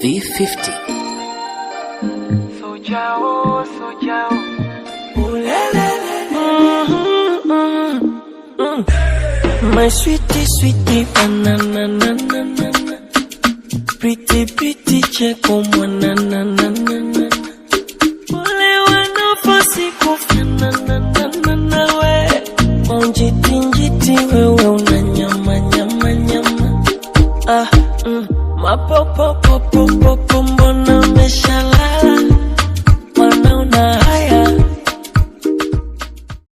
V50. Sojao, sojao. My sweetie, sweetie, banana, pretty, pretty, cheko, mwana, ole wana fosi kufana, we, onjiti, njiti, wewe unanyama, nyama, nyama, ma po,